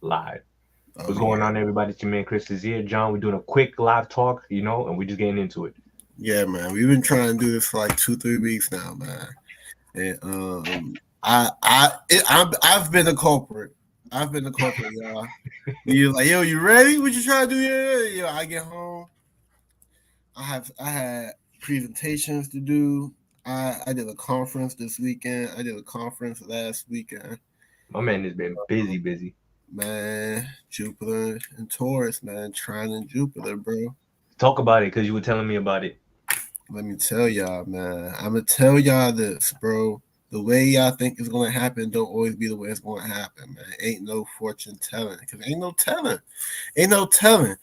live. Oh What's yeah, going on, everybody? It's your man Chris is here. John, we're doing a quick live talk, and we're just getting into it. yeah, man. We've been trying to do this for like 2-3 weeks now, man. And I've been a culprit. I've been the culprit, y'all. You like, yo, you ready? What you trying to do? Yeah, yo. I get home. I had presentations to do. I did a conference this weekend. I did a conference last weekend. My man has been busy, busy. Man, Jupiter and Taurus, man, Trine and Jupiter, bro. Talk about it because you were telling me about it. Let me tell y'all, man. I'm gonna tell y'all this, bro. The way y'all think it's gonna happen don't always be the way it's gonna happen, man. Ain't no fortune telling, cause ain't no telling, ain't no telling.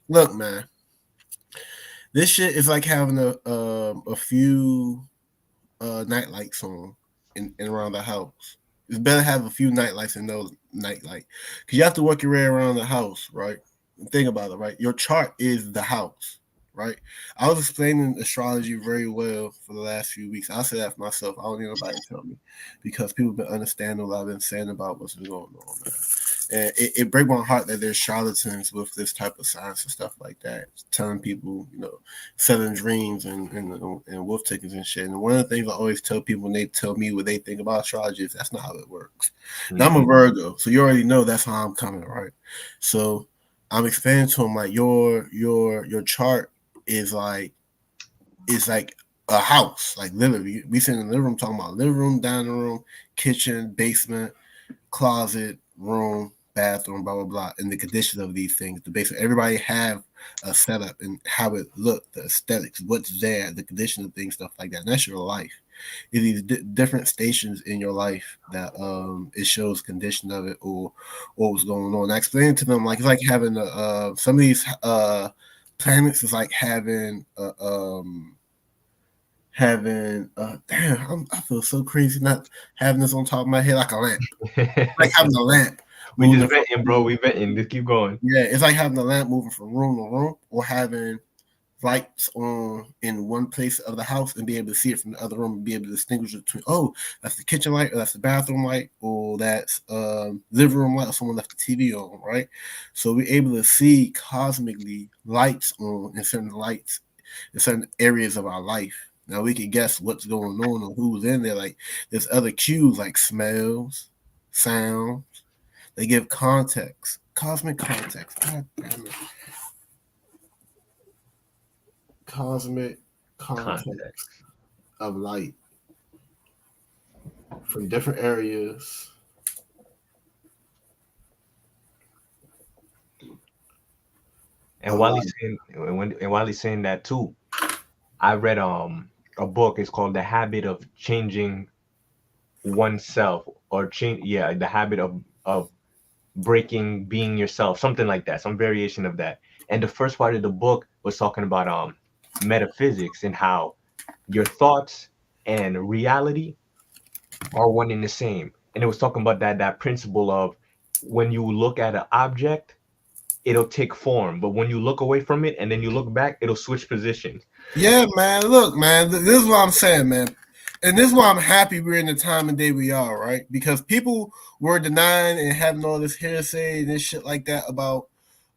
Look, man. This shit is like having a few night lights on in around the house. It's better to have a few night lights and no night light, cause you have to work your way around the house, right? And think about it, right? Your chart is the house, right? I was explaining astrology very well for the last few weeks. I'll say that for myself. I don't need nobody to tell me because people have been understanding what I've been saying about what's been going on, man. And it breaks my heart that there's charlatans with this type of science and stuff like that, telling people, selling dreams and wolf tickets and shit. And one of the things I always tell people when they tell me what they think about astrology is that's not how it works. Now I'm a Mm-hmm. Virgo, so you already know that's how I'm coming, right? So I'm explaining to them like your chart is like a house, like literally. We sit in the living room talking about living room, dining room, kitchen, basement, closet, room, bathroom, blah blah blah, and the condition of these things. The basic everybody have a setup and how it look, the aesthetics, what's there, the condition of things, stuff like that. And that's your life. It's these different stations in your life that it shows condition of it or what's going on. I explained to them like it's like having some of these planets is like having I feel so crazy not having this on top of my head like a lamp, like having a lamp We just moving from venting, bro. We venting. Just keep going. yeah, it's like having a lamp moving from room to room, or having lights on in one place of the house and be able to see it from the other room and be able to distinguish between, oh, that's the kitchen light, or that's the bathroom light, or that's living room light, or someone left the TV on, right? So we're able to see cosmically lights on in certain areas of our life. Now we can guess what's going on or who's in there. Like there's other cues like smells, sounds. They give context, cosmic context. God damn it. Cosmic context Context. of light from different areas. And Of while he's light. saying, and while he's saying that too, I read a book. It's called The Habit of Changing Oneself, or change. Yeah, the habit of breaking being yourself, something like that, some variation of that. And the first part of the book was talking about metaphysics and how your thoughts and reality are one and the same. And it was talking about that principle of when you look at an object, it'll take form, but when you look away from it and then you look back, it'll switch positions. Yeah, man. Look, man. This is what I'm saying, man. And this is why I'm happy we're in the time and day we are, right? Because people were denying and having all this hearsay and this shit like that about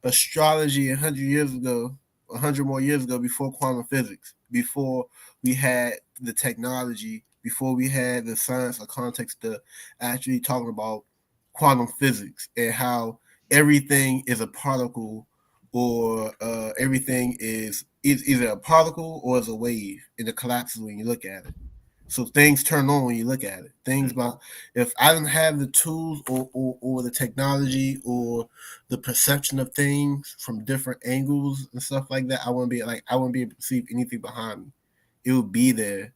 astrology 100 years ago, 100 more years ago, before quantum physics, before we had the technology, before we had the science or context to actually talking about quantum physics and how everything is a particle or everything is either a particle or is a wave and it collapses when you look at it. So things turn on when you look at it. Things about if I didn't have the tools or the technology or the perception of things from different angles and stuff like that, I wouldn't be able to see anything behind me. It would be there,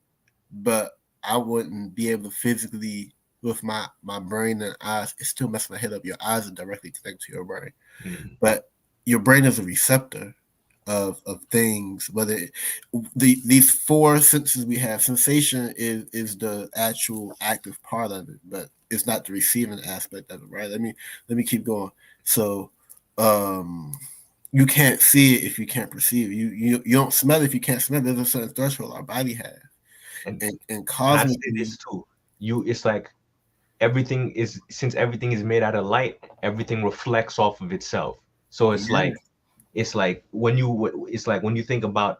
but I wouldn't be able to physically with my brain and eyes. It still messes my head up. Your eyes are directly connected to your brain, Mhm. but your brain is a receptor of things. Whether these four senses we have, sensation is the actual active part of it, but it's not the receiving aspect of it. Right? Let me keep going. So, um, you can't see it if you can't perceive it. You don't smell it if you can't smell it. There's a certain threshold our body has, And and and I say cosmically, this too. You, it's like since everything is made out of light, everything reflects off of itself. So Yeah. it's like when you think about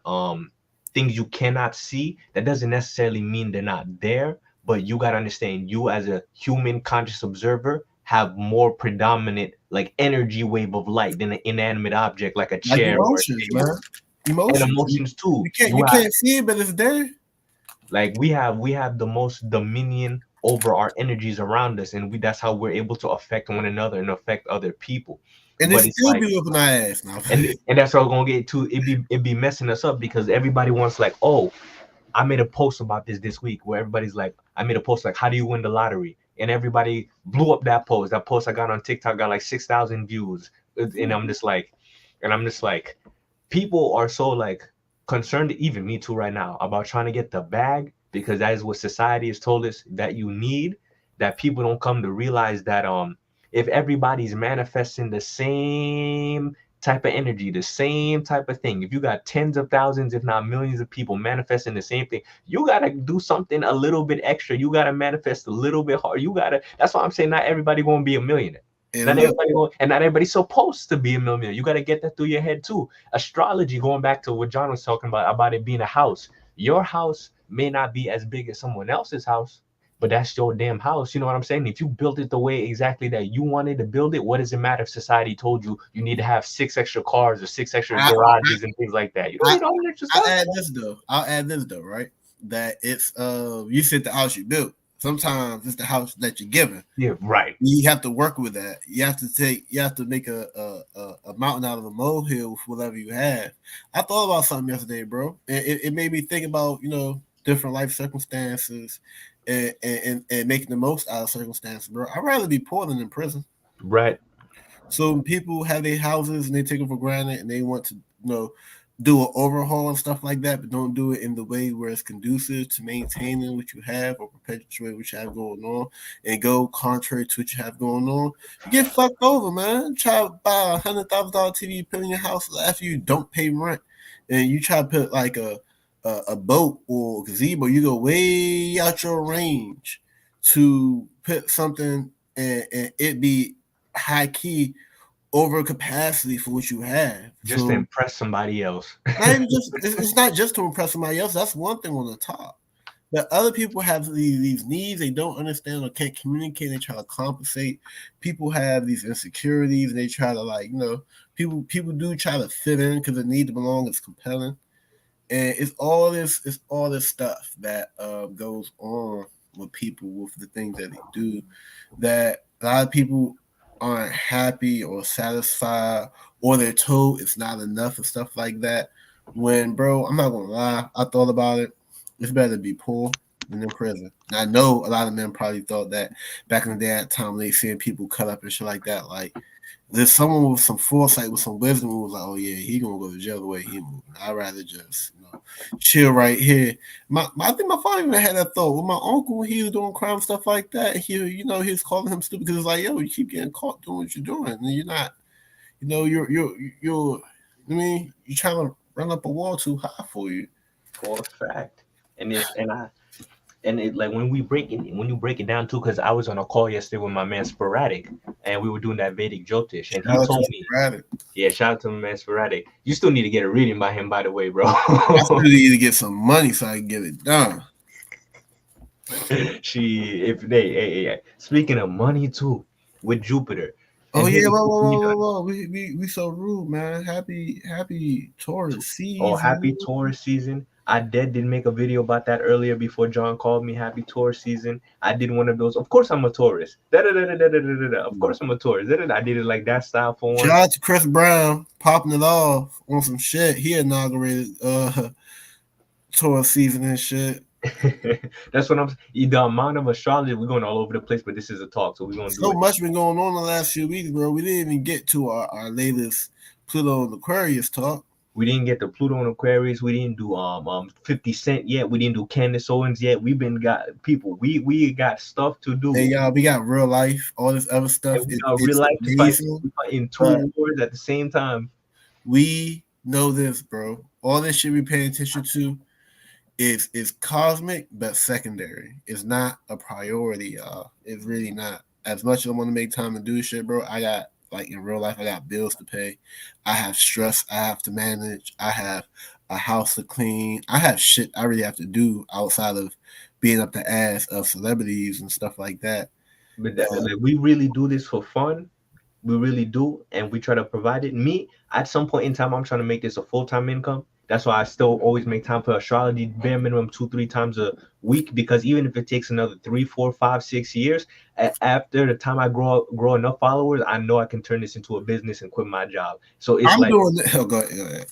things you cannot see, that doesn't necessarily mean they're not there, but you got to understand, you as a human conscious observer have more predominant like energy wave of light than an inanimate object like a Like chair or a emotions, man. table. And Emotions. emotions too. You can't see it, but it's there. Like we have the most dominion over our energies around us, and that's how we're able to affect one another and affect other people. And they But it's still like, be whooping our ass now. and that's what we're gonna get to. It be messing us up because everybody wants like, oh, I made a post about this week where everybody's like, I made a post like, how do you win the lottery? And everybody blew up that post. That post I got on TikTok got like 6,000 views, and I'm just like, people are so like concerned, even me too right now, about trying to get the bag because that is what society has told us that you need, that people don't come to realize that if everybody's manifesting the same type of energy, the same type of thing, if you got tens of thousands if not millions of people manifesting the same thing, you got to do something a little bit extra. You got to manifest a little bit hard. That's why I'm saying not everybody going to be a millionaire. And look, And not everybody's supposed to be a millionaire. You got to get that through your head too. Astrology, going back to what John was talking about it being a house. Your house may not be as big as someone else's house, but that's your damn house. You know what I'm saying? If you built it the way exactly that you wanted to build it, what does it matter if society told you you need to have 6 extra cars or 6 extra garages and things like that? You don't need all that extra stuff. I'll add this though, right? That it's you said the house you built. Sometimes it's the house that you're given. Yeah, right. You have to work with that. You have to make a mountain out of a molehill with whatever you have. I thought about something yesterday, bro. And it made me think about, different life circumstances and making the most out of circumstances, bro. I'd rather be poor than in prison. Right. So people have their houses and they take them for granted and they want to, do an overhaul and stuff like that, but don't do it in the way where it's conducive to maintaining what you have or perpetuate what you have going on and go contrary to what you have going on. You get fucked over, man. Try to buy $100,000 TV, put in your house after you don't pay rent, and you try to put like a boat or a gazebo. You go way out your range to put something and it be high key over capacity for what you have. Just to impress somebody else. It's not just to impress somebody else. That's one thing on the top. But other people have these needs they don't understand or can't communicate. They try to compensate. People have these insecurities and they try to people do try to fit in because the need to belong is compelling. And it's all this stuff that goes on with people with the things that they do that a lot of people aren't happy or satisfied, or they're told it's not enough and stuff like that. When, bro, I'm not gonna lie, I thought about it. It's better to be poor than in prison. And I know a lot of men probably thought that back in the day at the time they seeing people cut up and shit like that. Like there's someone with some foresight, with some wisdom who was like, oh yeah, he gonna go to jail the way he moving. I'd rather just chill right here. I think my father even had that thought with my uncle when he was doing crime stuff like that. He was calling him stupid because it's like, yo, you keep getting caught doing what you're doing, and you're not, you're. I mean, you're trying to run up a wall too high for you. For a fact, and like when you break it down too, because I was on a call yesterday with my man Sporadic, and we were doing that Vedic Jyotish, and he told me, yeah, shout out to my man Sporadic. You still need to get a reading by him, by the way, bro. I still need to get some money so I can get it done. Speaking of money too, with Jupiter. Oh yeah, whoa. We so rude, man. Happy Taurus season. Oh, happy Taurus season. I did make a video about that earlier before John called me. Happy Taurus season. I did one of those. Of course I'm a Taurus. Of course I'm a Taurus. I did it like that style for one. Shout out to Chris Brown popping it off on some shit. He inaugurated Taurus season and shit. That's what I'm saying. The amount of astrology, we're going all over the place, but this is a talk, so we're going to do so much been going on the last few weeks, bro. We didn't even get to our latest Pluto and Aquarius talk. We didn't get the Pluto and Aquarius. We didn't do 50 Cent yet. We didn't do Candace Owens yet. We got stuff to do. Hey y'all, we got real life, all this other stuff. We got real life to fight in two wars at the same time. We know this, bro. All this shit we paying attention to. is cosmic but secondary. It's not a priority, y'all. It's really not. As much as I want to make time to do shit, bro, I got like in real life, I got bills to pay. I have stress I have to manage. I have a house to clean. I have shit I really have to do outside of being up the ass of celebrities and stuff like that. But that, like, we really do this for fun. We really do, and we try to provide it. Me, at some point in time, I'm trying to make this a full-time income. That's why I still always make time for astrology, bare minimum 2, 3 times a week. Because even if it takes another 3, 4, 5, 6 years, after the time I grow enough followers, I know I can turn this into a business and quit my job. So it's I'm like, doing it. Oh, go ahead, go ahead.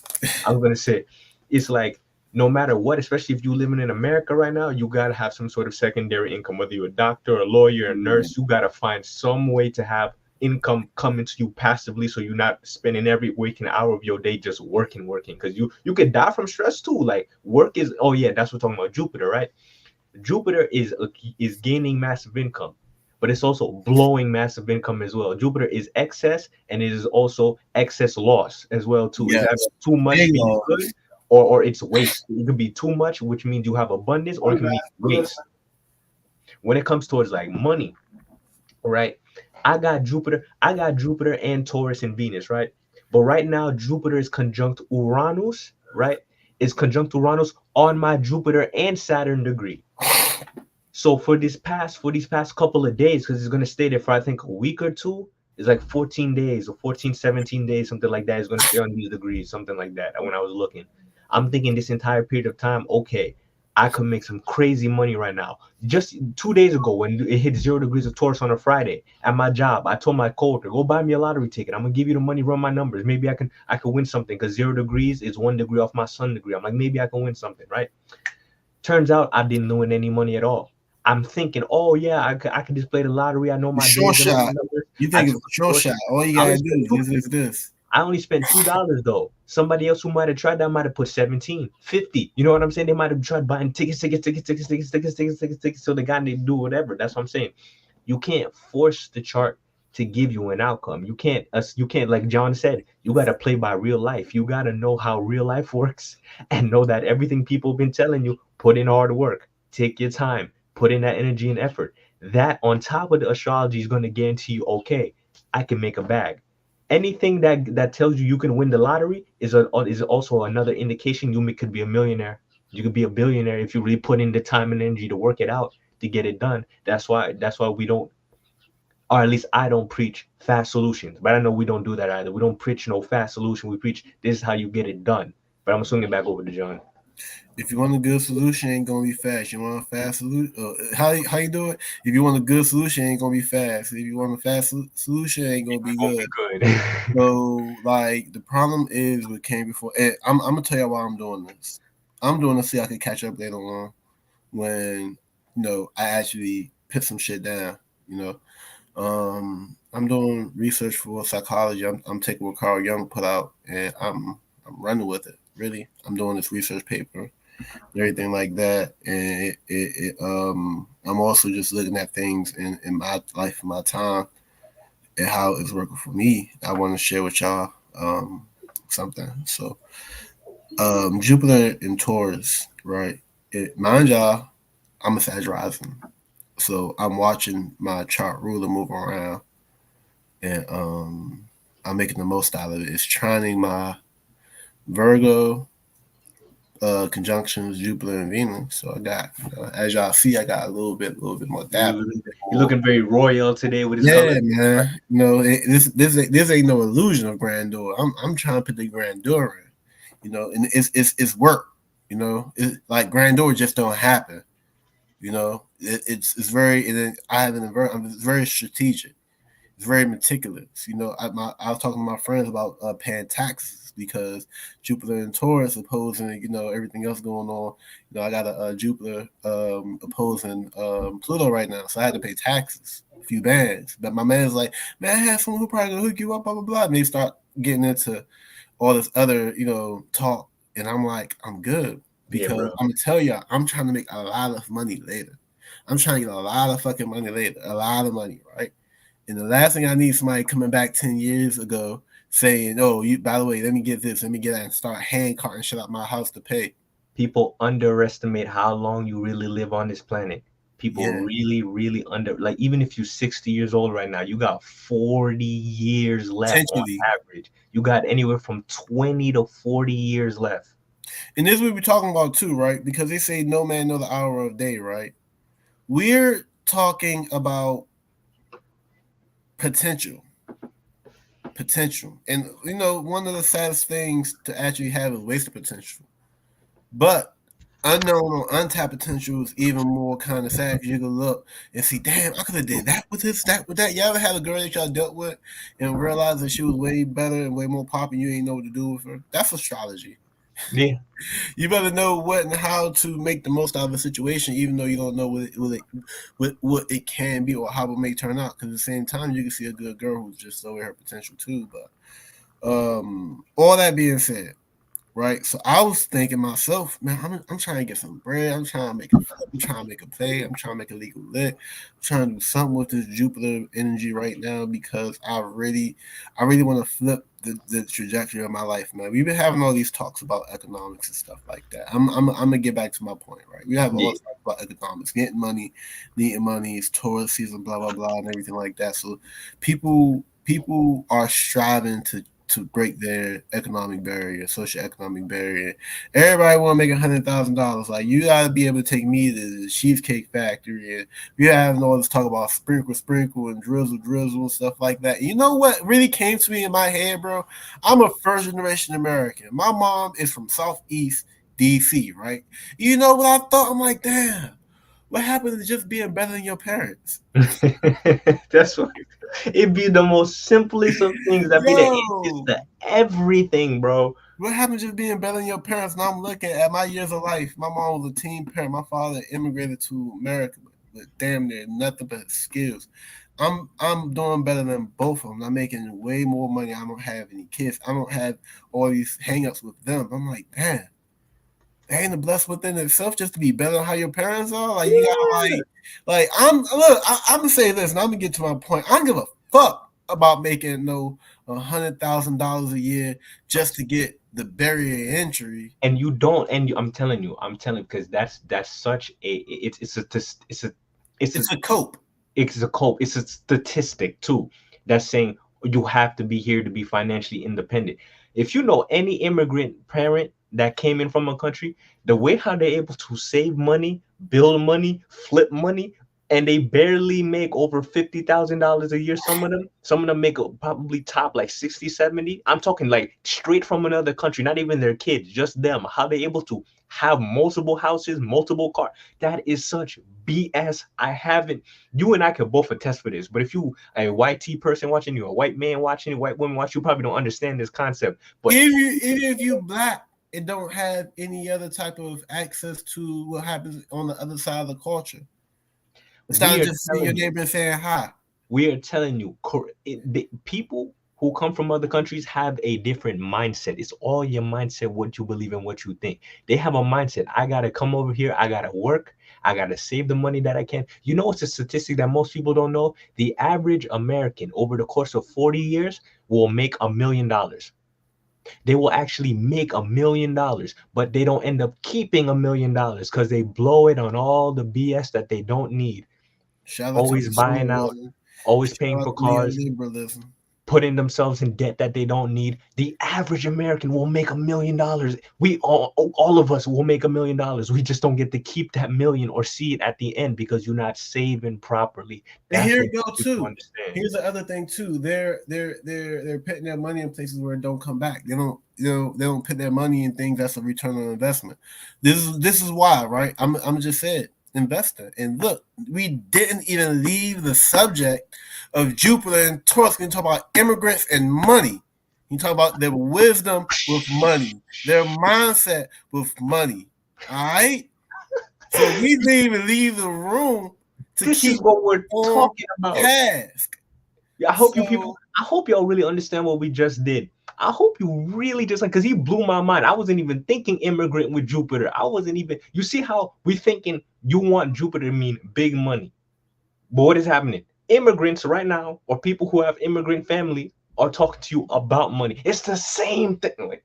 I'm gonna say, it's like no matter what, especially if you're living in America right now, you gotta have some sort of secondary income. Whether you're a doctor, a lawyer, a nurse, you gotta find some way to have income coming to you passively, so you're not spending every waking hour of your day just working. Because you could die from stress too. Like work is, oh yeah, that's what we're talking about Jupiter, right? Jupiter is gaining massive income, but it's also blowing massive income as well. Jupiter is excess, and it is also excess loss as well too. It's either Yes, too much big being loss. good, or it's waste. It could be too much, which means you have abundance, or it can be waste. When it comes towards like money, right? I got Jupiter and Taurus and Venus, right? But right now Jupiter is conjunct Uranus, right? Is conjunct Uranus on my Jupiter and Saturn degree. So for these past couple of days, because it's gonna stay there for I think a week or two, it's like 14 days or 14, 17 days, something like that. It's gonna stay on these degrees, something like that. When I was looking, I'm thinking this entire period of time, okay, I could make some crazy money right now. Just 2 days ago, when it hit 0 degrees of Taurus on a Friday at my job, I told my coworker, "Go buy me a lottery ticket. I'm gonna give you the money, run my numbers. Maybe I can win something because 0 degrees is 1 degree off my sun degree. I'm like, maybe I can win something, right?" Turns out I didn't win any money at all. I'm thinking, oh yeah, I could just play the lottery. I know The my short days, I know my shot. numbers. You I think it's took a a short short shot? shot. All you I only gotta spent do two. is this. I only spent $2 though. Somebody else who might have tried that might have put 17, 50. You know what I'm saying? They might have tried buying tickets, so the guy didn't do whatever. That's what I'm saying. You can't force the chart to give you an outcome. You can't, like John said, you gotta play by real life. You gotta know how real life works and know that everything people have been telling you, put in hard work, take your time, put in that energy and effort. That on top of the astrology is gonna guarantee you, okay, I can make a bag. Anything that tells you can win the lottery is also another indication could be a millionaire. You could be a billionaire if you really put in the time and energy to work it out to get it done. That's why we don't, or at least I don't preach fast solutions. But I know we don't do that either. We don't preach no fast solution. We preach this is how you get it done. But I'm gonna swing it back over to John. If you want a good solution, it ain't gonna be fast. You want a fast solution? How you do it? If you want a good solution, it ain't gonna be fast. If you want a fast solution, it ain't gonna be Gonna good. be good. So like the problem is what came before. And I'm gonna tell you why I'm doing this. I'm doing this so I can catch up later on when I actually put some shit down. You know, I'm doing research for psychology. I'm taking what Carl Jung put out, and I'm running with it. Really, I'm doing this research paper, everything like that, and I'm also just looking at things in my life, in my time, and how it's working for me. I want to share with y'all something. So, Jupiter in Taurus, right? Mind y'all, I'm a Sag rising. So I'm watching my chart ruler move around, and I'm making the most out of it. It's trining my Virgo conjunctions, Jupiter and Venus. So I got, as y'all see, I got a little bit more dapper, a little bit You're more. looking very royal today with his Yeah, color. man. This ain't no illusion of grandeur. I'm trying to put the grandeur in, and it's work. Like grandeur just don't happen. It's very. And then I'm very strategic. It's very meticulous. I was talking to my friends about paying taxes because Jupiter and Taurus opposing, everything else going on. I got a Jupiter opposing Pluto right now, so I had to pay taxes, a few bands. But my man's like, man, I have someone who probably gonna hook you up, blah blah blah. And they start getting into all this other, talk, and I'm like, I'm good Yeah, because bro. I'm gonna tell you, I'm trying to make a lot of money later. I'm trying to get a lot of fucking money later, a lot of money, right? And the last thing I need is somebody coming back 10 years ago saying, oh, by the way, let me get this, let me get that, and start hand carting shit out my house to pay. People underestimate how long you really live on this planet. People Yeah, really, really like even if you're 60 years old right now, you got 40 years left on potentially. average. You got anywhere from 20 to 40 years left. And this we be talking about too, right? Because they say no man know the hour of day, right? We're talking about potential. Potential. And one of the saddest things to actually have is wasted potential. But unknown or untapped potential is even more kind of sad because you can look and see, damn, I could have did that with this, that with that. You ever had a girl that y'all dealt with and realized that she was way better and way more popping, you ain't know what to do with her? That's astrology. Yeah. You better know what and how to make the most out of a situation, even though you don't know what it can be or how it may turn out. Because at the same time, you can see a good girl who's just over her potential too. But all that being said, right? So I was thinking myself, man, I'm trying to get some bread. I'm trying to make I'm trying to make a play. I'm trying to make a legal lit. I'm trying to do something with this Jupiter energy right now because I really want to flip the trajectory of my life, man. We've been having all these talks about economics and stuff like that. I'm gonna get back to my point, right? We have all Yeah. talks about economics, getting money, needing money, it's tourist season, blah blah blah, and everything like that. So people are striving to break their economic barrier, social economic barrier. Everybody want to make $100,000. Like you gotta be able to take me to the Cheesecake Factory, and we have all this talk about sprinkle and drizzle and stuff like that. You know what really came to me in my head, bro? I'm a first generation American. My mom is from Southeast DC, right? You know what I thought? I'm like, damn. What happened to just being better than your parents? That's what it'd be the most simplest of things that be the answers Yo, to everything, bro. what happened to just being better than your parents? Now I'm looking at my years of life. My mom was a teen parent. My father immigrated to America with damn near nothing but skills. I'm doing better than both of them. I'm making way more money. I don't have any kids. I don't have all these hangups with them. I'm like, damn, that ain't a blessed within itself just to be better than how your parents are. Like you gotta I'm gonna say this, and I'm gonna get to my point. I don't give a fuck about making no $100,000 a year just to get the barrier entry. And you don't, and I'm telling you, because that's such a it's a it's a it's a It's a cope. it's a cult, it's a statistic too that's saying you have to be here to be financially independent. If you know any immigrant parent that came in from a country, the way how they're able to save money, build money, flip money, and they barely make over $50,000 a year. Some of them make probably top like 60, 70. I'm talking like straight from another country, not even their kids, just them. How they able to have multiple houses, multiple cars. That is such BS. I haven't. You and I could both attest for this. But if you a white T person watching you, a white man watching, a white woman watching, you probably don't understand this concept. But Even if you black and don't have any other type of access to what happens on the other side of the culture. Instead we of are just seeing your telling you, neighbor and saying hi. we are telling you, the people who come from other countries have a different mindset. It's all your mindset, what you believe and what you think. They have a mindset. I gotta come over here. I gotta work. I gotta save the money that I can. You know, it's a statistic that most people don't know. The average American over the course of 40 years will make $1 million. They will actually make $1 million, but they don't end up keeping $1 million because they blow it on all the BS that they don't need. Shout out to Always buying out, consumerism. always Shout paying out for to cars, neoliberalism. putting themselves in debt that they don't need. The average American will make $1 million. We all of us will make $1 million. We just don't get to keep that million or see it at the end because you're not saving properly. And That's here what it go people too. understand. Here's the other thing too. They're putting their money in places where it don't come back. They don't put their money in things that's a return on investment. This is why, right? I'm just saying investor. And look, we didn't even leave the subject of Jupiter and Taurus. We talk about immigrants and money. You talk about their wisdom with money, their mindset with money. All right. So we didn't even leave the room to This is keep what we're on talking about. task. Yeah, I hope you people, So I hope y'all really understand what we just did. I hope you really just like, because he blew my mind. I wasn't even thinking immigrant with Jupiter. I wasn't even, you see how we thinking you want Jupiter to mean big money. But what is happening? Immigrants right now, or people who have immigrant family, are talking to you about money. It's the same thing. Like,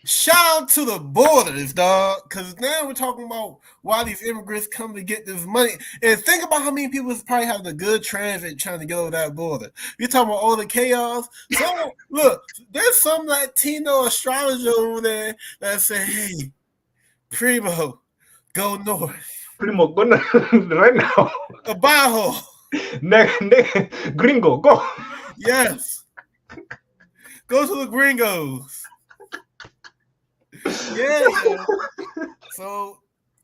Shout out to the borders, dog. Because now we're talking about why these immigrants come to get this money. And think about how many people probably have the good transit trying to get over that border. You're talking about all the chaos. So, look, there's some Latino astrologer over there that say, hey, Primo, go north. Primo, go right now. Abajo. Gringo, go. Yes. Go to the gringos. Yeah, yeah. So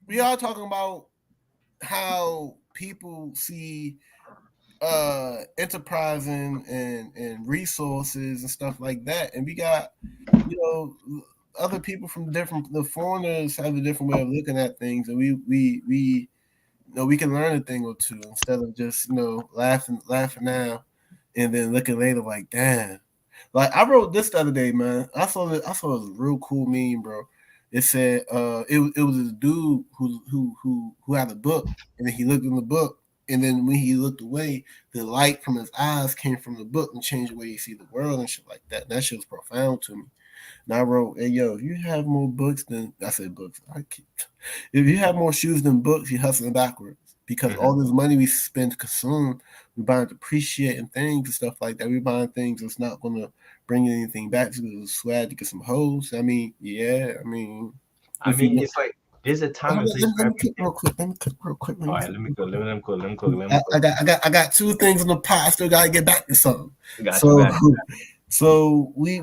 we are talking about how people see enterprising and resources and stuff like that. And we got, other people from the foreigners have a different way of looking at things, and we we can learn a thing or two instead of just laughing now and then looking later like, damn. Like I wrote this the other day, man. I saw a real cool meme, bro. It said it was a dude who had a book, and then he looked in the book, and then when he looked away, the light from his eyes came from the book and changed the way you see the world and shit like that. And that shit was profound to me. And I wrote, hey yo, if you have more books than I said books, if you have more shoes than books, you're hustling backwards. Because all this money we spend to consume, we're buying depreciating things and stuff like that. We're buying things that's not gonna bring anything back to the swag to get some hoes. I mean, yeah, I mean it's like there's a time and place for let me cook everything. real quick. All right, let me cook. I got two things in the pot. I still gotta get back to something. Got you, So got you. so we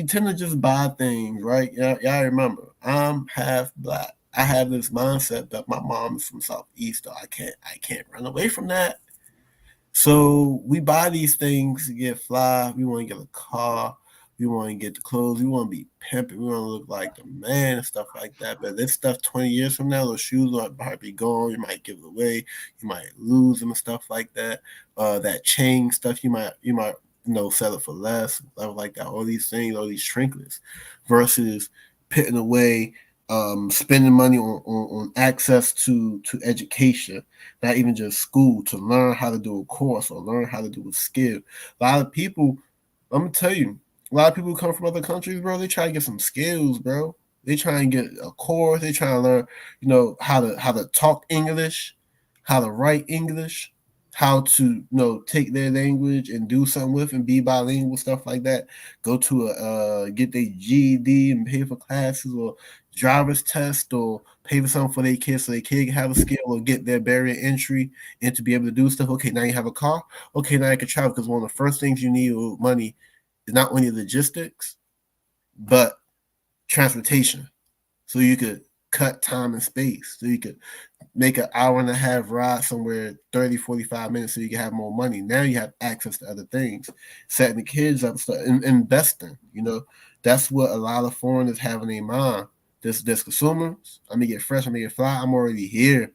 tend to just buy things, right? Y'all remember, I'm half black. I have this mindset that my mom is from Southeast, so I can't run away from that. So we buy these things to get fly. We want to get a car. We want to get the clothes. We want to be pimping. We want to look like the man and stuff like that. But this stuff 20 years from now, those shoes might be gone. You might give it away. You might lose them and stuff like that. That chain stuff, you might sell it for less, stuff like that. All these things, all these trinkets, versus putting away, spending money on access to education, not even just school, to learn how to do a course or learn how to do a skill. A lot of people, I'm gonna tell you, a lot of people who come from other countries, bro, they try to get some skills, bro. They try and get a course. They try to learn, how to talk English, how to write English, how to take their language and do something with and be bilingual, stuff like that. Go to get their GED and pay for classes or driver's test, or pay for something for their kids so their kid can have a skill or get their barrier entry and to be able to do stuff. Okay, now you have a car. Okay, now you can travel, because one of the first things you need with money is not only logistics, but transportation. So you could cut time and space. So you could make an hour and a half ride somewhere 30, 45 minutes so you can have more money. Now you have access to other things, setting the kids up, stuff, investing. That's what a lot of foreigners have in their mind. This consumers, I'm gonna get fresh, I'm gonna get fly, I'm already here.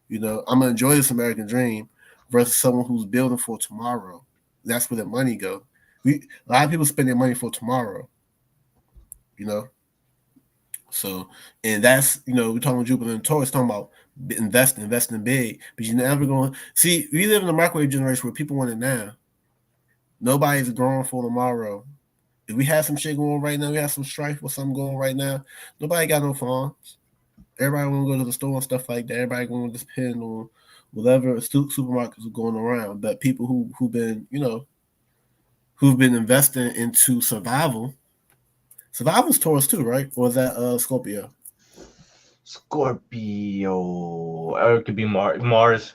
I'm gonna enjoy this American dream, versus someone who's building for tomorrow. That's where the money go. A lot of people spend their money for tomorrow. So, and that's, we're talking about Jupiter and Taurus, talking about investing big, but you're never going to see. We live in a microwave generation where people want it now. Nobody's growing for tomorrow. If we have some shit going right now, we have some strife or something going right now, nobody got no farms. Everybody want to go to the store and stuff like that. Everybody going to depend on whatever supermarkets are going around. But people who've been, who've been investing into survival. Survival's Taurus too, right? Or is that Scorpio? Scorpio. Or it could be Mars,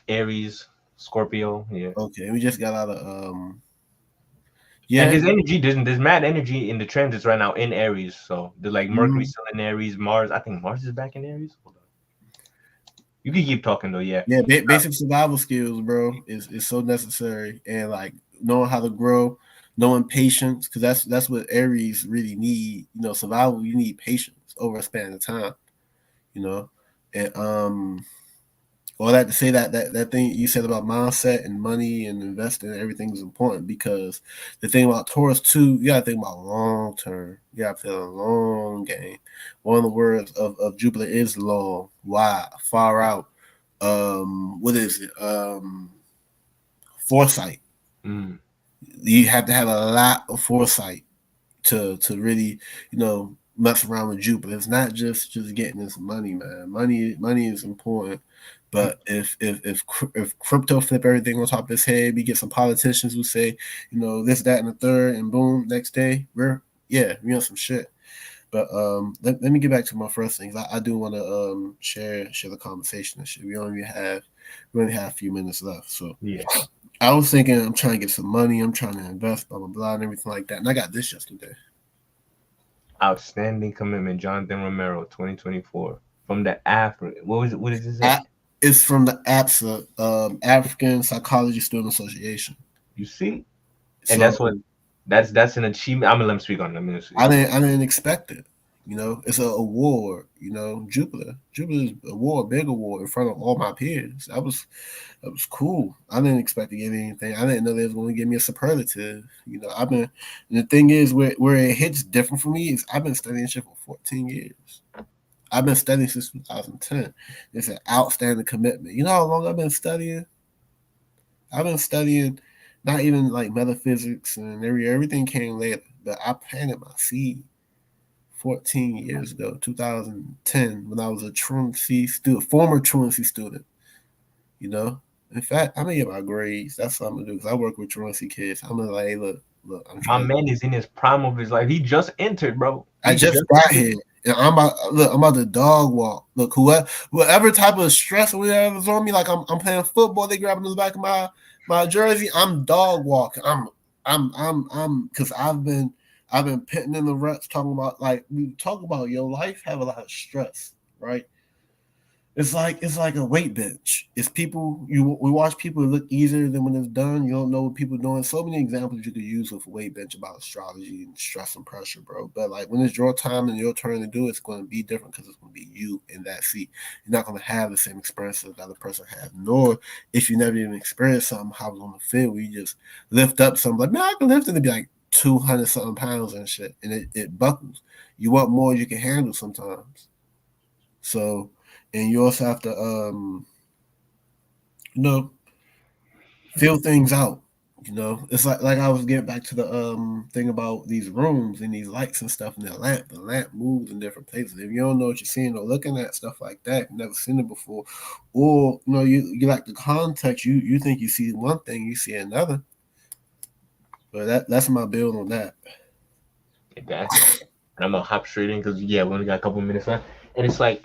Aries, Scorpio. Yeah. Okay, we just got out of yeah. And there's energy. There's mad energy in the transits right now in Aries. So there's like Mercury still in Aries, Mars. I think Mars is back in Aries. Hold on. You can keep talking though. Yeah. Yeah. Basic survival skills, bro, is so necessary, and like knowing how to grow, knowing patience, because that's what Aries really need. Survival. You need patience over a span of time. And all that to say that thing you said about mindset and money and investing and everything is important, because the thing about Taurus too, you gotta think about long term. You gotta play a long game. One of the words of Jupiter is long, wide, far out. What is it? Foresight. You have to have a lot of foresight to really, mess around with Jupiter. It's not just getting this money, man. Money is important. But if crypto flip everything on top of his head, we get some politicians who say, this, that, and the third, and boom, next day we on some shit. But let me get back to my first things. I do want to share the conversation and shit. We only have a few minutes left, so yeah. I was thinking I'm trying to get some money. I'm trying to invest, blah blah blah, and everything like that. And I got this yesterday. Outstanding commitment, Jonathan Romero, 2024, from the African. What is this? It's from the APSA, African Psychology Student Association. You see, and that's an achievement. I'm gonna let him speak on it. I didn't expect it. It's an award. Jupiter's award, big award in front of all my peers. That was cool. I didn't expect to get anything. I didn't know they was going to give me a superlative. And the thing is, where it hits different for me is I've been studying shit for 14 years. I've been studying since 2010. It's an outstanding commitment. You know how long I've been studying? I've been studying not even like metaphysics and everything came later, but I planted my seed 14 years ago, 2010, when I was a truancy student, former truancy student. In fact, I'm gonna get my grades. That's what I'm gonna do because I work with truancy kids. I'm gonna like, hey, look. My man is in his prime of his life. He just entered, bro. I just got here. And I'm about to dog walk. Look, whatever type of stress or whatever is on me, like I'm playing football, they grabbing the back of my jersey. I'm dog walking. I'm because I've been pitting in the ruts talking about, like, we talk about your life have a lot of stress, right? It's like a weight bench. It's people we watch people look easier than when it's done. You don't know what people are doing. So many examples you could use with a weight bench about astrology and stress and pressure, bro. But like when it's your time and your turn to do it, it's going to be different because it's going to be you in that seat. You're not going to have the same experience that the other person had. Nor if you never even experienced something, how it's on the field where you just lift up something like, man, I can lift it and be like 200 something pounds and shit, and it buckles. You want more you can handle sometimes. So. And you also have to, feel things out. It's like I was getting back to the thing about these rooms and these lights and stuff, and the lamp moves in different places. If you don't know what you're seeing or looking at stuff like that, you've never seen it before, or you like the context, you think you see one thing, you see another. But that's my build on that. And I'm gonna hop straight in because we only got a couple minutes left, and it's like.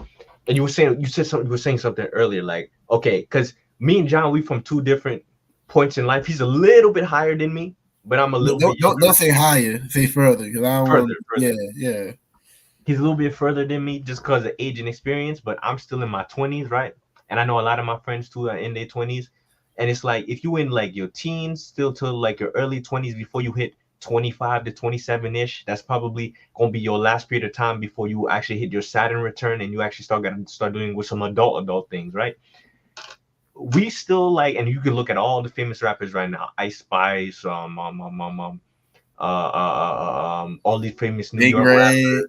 And you were saying something earlier, like, okay, because me and John, we from two different points in life. He's a little bit higher than me, but I'm a little bit. Don't say higher, say further, because I don't further. Yeah. He's a little bit further than me just because of age and experience, but I'm still in my 20s, right? And I know a lot of my friends too are in their 20s, and it's like if you in like your teens, still to like your early 20s before you hit 25 to 27-ish, that's probably gonna be your last period of time before you actually hit your Saturn return and you actually start doing with some adult things, right? We still like, and you can look at all the famous rappers right now, Ice Spice, all these famous New York rappers,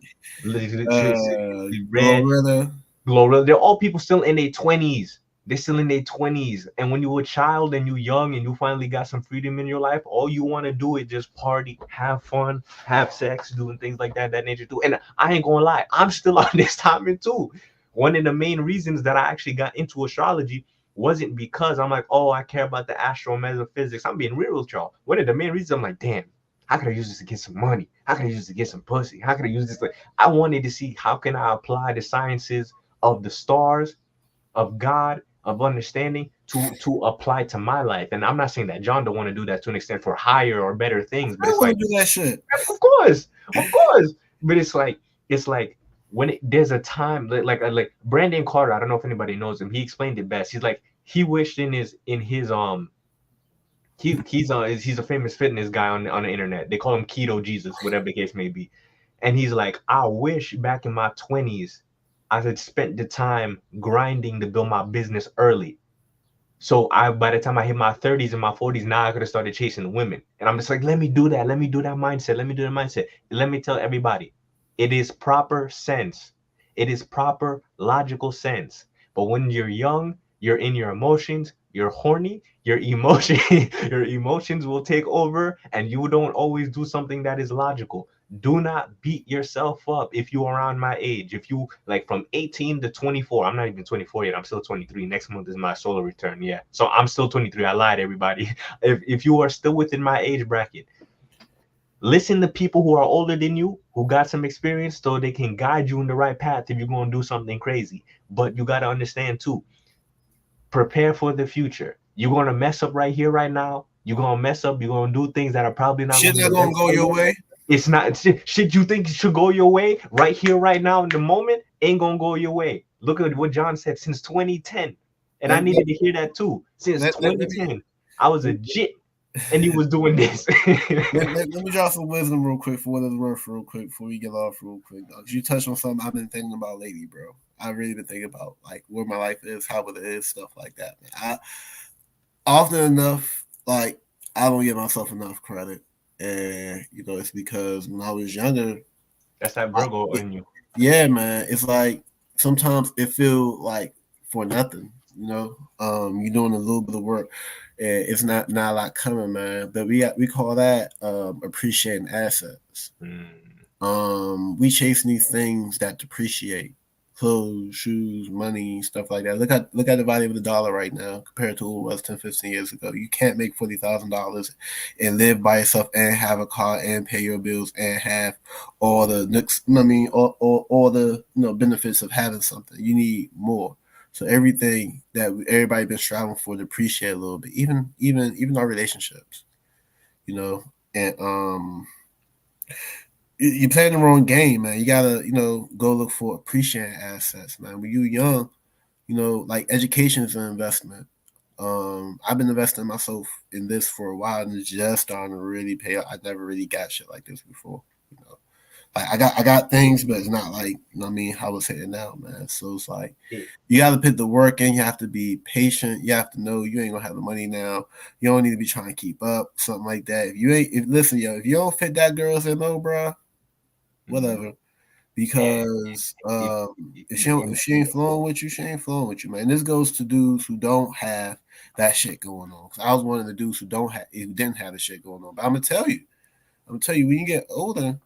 Glorilla, they're all people still in their 20s. They're still in their 20s. And when you're a child and you're young and you finally got some freedom in your life, all you want to do is just party, have fun, have sex, doing things like that nature too. And I ain't gonna lie, I'm still on this timing too. One of the main reasons that I actually got into astrology wasn't because I'm like, oh, I care about the astro-metaphysics. I'm being real with y'all. One of the main reasons I'm like, damn, how can I use this to get some money? How can I use this to get some pussy? How can I use this? I wanted to see how can I apply the sciences of the stars, of God, of understanding to apply to my life. And I'm not saying that John don't want to do that to an extent for higher or better things, but it's like do that shit. Of course. But it's like when there's a time like Brandon Carter, I don't know if anybody knows him. He explained it best. He's like he wished he's a famous fitness guy on the internet. They call him Keto Jesus, whatever the case may be. And he's like, I wish back in my 20s I had spent the time grinding to build my business early. So by the time I hit my 30s and my 40s, now I could have started chasing women. And I'm just like, let me do that mindset. Let me tell everybody, it is proper sense. It is proper logical sense. But when you're young, you're in your emotions, you're horny, your emotions will take over, and you don't always do something that is logical. Do not beat yourself up if you're around my age. If you like from 18 to 24, I'm not even 24 yet. I'm still 23. Next month is my solar return. Yeah. So I'm still 23. I lied, everybody. If you are still within my age bracket, listen to people who are older than you, who got some experience, so they can guide you in the right path if you're going to do something crazy. But you got to understand too, prepare for the future. You're going to mess up right here, right now. You're going to mess up. You're going to do things that are probably not going Shit to be not the gonna best go for your you. way. It's not shit you think should go your way right here, right now, in the moment, ain't gonna go your way. Look at what John said since 2010. And I Let, let, needed to hear that too. Since let me 2010, I was a jit and he was doing this. let me drop some wisdom real quick for what it's worth, real quick, before we get off real quick. You touched on something I've been thinking about lately, bro. I've really been thinking about like where my life is, how it is, stuff like that. Man. I often enough, like I don't give myself enough credit, and it's because when I was younger, That's that I, Virgo in you. yeah, man, it's like sometimes it feel like for nothing. You're doing a little bit of work, and it's not a lot coming, man. But we call that appreciating assets. Mm. We chasing these things that depreciate, clothes, shoes, money, stuff like that. Look at the value of the dollar right now compared to what it was 10, 15 years ago. You can't make $40,000 and live by yourself and have a car and pay your bills and have all the all the benefits of having something. You need more. So everything that everybody been striving for to appreciate a little bit, even our relationships, you know, and you're playing the wrong game, man. You gotta, go look for appreciating assets, man. When you're young, like education is an investment. I've been investing myself in this for a while, and it's just starting to really pay off. I never really got shit like this before, Like I got things, but it's not like what I mean how it's hitting now, man. So it's like It, you got to put the work in. You have to be patient. You have to know you ain't gonna have the money now. You don't need to be trying to keep up, something like that. If listen, yo, if you don't fit that girl's MO, bro, mm, whatever. and Because if, if she ain't flowing with you, she ain't flowing with you, man. This goes to dudes who don't have that shit going on. Cause I was one of the dudes who didn't have the shit going on. But I'm gonna tell you, when you get older,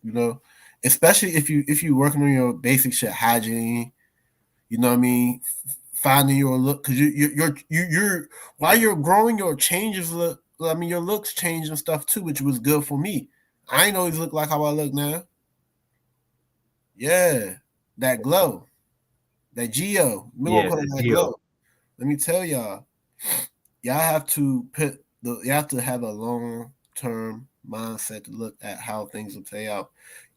you know, especially if you working on your basic shit, hygiene, you know what I mean, finding your look, because you're while you're growing, your changes look. I mean, your looks change and stuff too, which was good for me. I ain't always look like how I look now. Yeah, that glow, that Geo. We gonna yeah, call the it that Geo. glow. Let me tell y'all have to you have to have a long term mindset to look at how things will play out.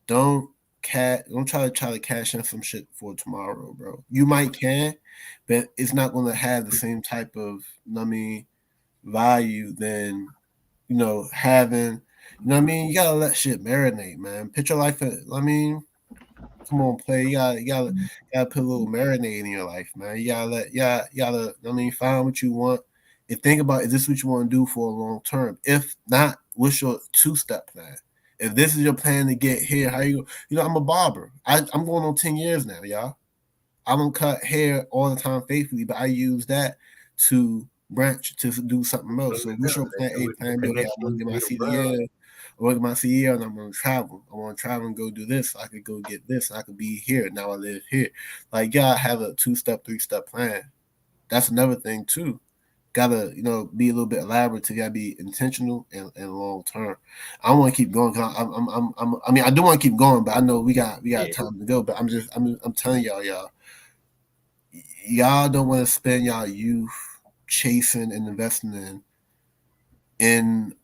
Don't don't try to cash in some shit for tomorrow, bro. You might can, but it's not gonna have the same type of value than having you gotta let shit marinate, man. Put your life in, come on, play. You gotta put a little marinade in your life, man. You gotta find what you want and think about, is this what you want to do for a long term? If not, what's your 2-step plan? If this is your plan to get here, how you I'm a barber. I'm going on 10 years now, y'all. I don't cut hair all the time faithfully, but I use that to branch to do something else. So what's your plan A, The plan B? Okay, I want connection to get my with bro. CDL. I want to get my CDL and I'm gonna travel. I want to travel and go do this. I could go get this. I could be here. Now I live here. Like, y'all have a 2-step, 3-step plan. That's another thing too. Gotta, be a little bit elaborate. You gotta be intentional and long term. I want to keep going. I mean, I do want to keep going, but I know we got Yeah. time to go. But I'm telling y'all don't want to spend y'all youth chasing and investing in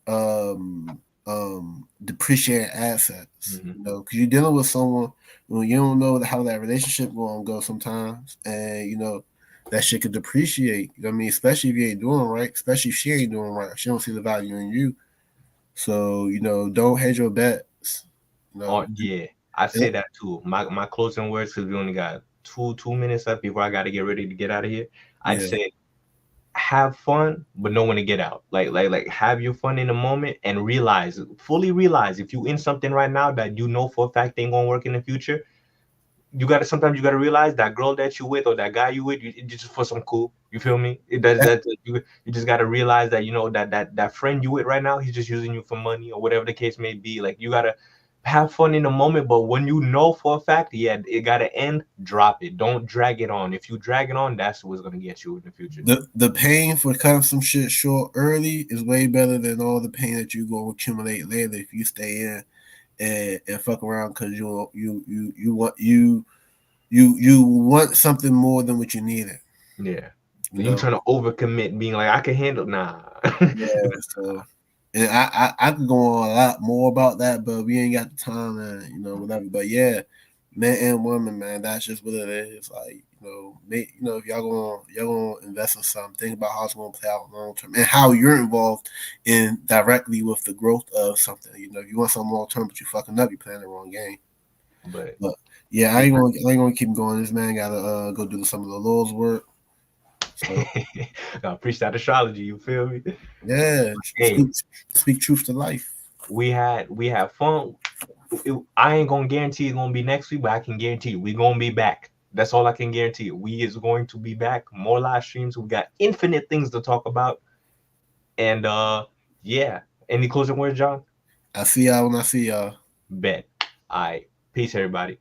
depreciating assets, Mhm. because you're dealing with someone when you don't know how that relationship going to go sometimes, and that shit could depreciate. You know what I mean? Especially if you ain't doing right, especially if she ain't doing right, she don't see the value in you. So don't hedge your bets. You Oh know, yeah, I say that too. My closing words, because we only got two minutes left before I got to get ready to get out of here. I'd yeah, say have fun, but know when to get out. Like have your fun in the moment and fully realize if you in something right now that you know for a fact ain't gonna work in the future. Sometimes you gotta realize that girl that you with or that guy you with, it's just for some cool. You feel me? It does that, that. You just gotta realize that that friend you with right now, he's just using you for money or whatever the case may be. Like you gotta have fun in the moment, but when you know for a fact, yeah, it gotta end, drop it. Don't drag it on. If you drag it on, that's what's gonna get you in the future. The pain for cutting some shit short early is way better than all the pain that you gonna accumulate later if you stay in and fuck around because you want something more than what you needed. Yeah. You trying to overcommit, being like, I can handle. Nah. Yeah. So, and I could go on a lot more about that, but we ain't got the time and whatever. But yeah, men and women, man, that's just what it is. Like if y'all gonna invest in something, think about how it's gonna play out long term and how you're involved in directly with the growth of something. If you want something long term, but you fucking up, you playing the wrong game. But yeah, I ain't gonna keep going. This man gotta go do some of the Lord's work. So, preach that astrology. You feel me? Yeah, hey, speak truth to life. We had fun. I ain't gonna guarantee it's gonna be next week, but I can guarantee you we're gonna be back. That's all I can guarantee you. We is going to be back. More live streams. We got infinite things to talk about. And yeah. Any closing words, John? I see y'all when I see y'all. Bet. All right. Peace, everybody.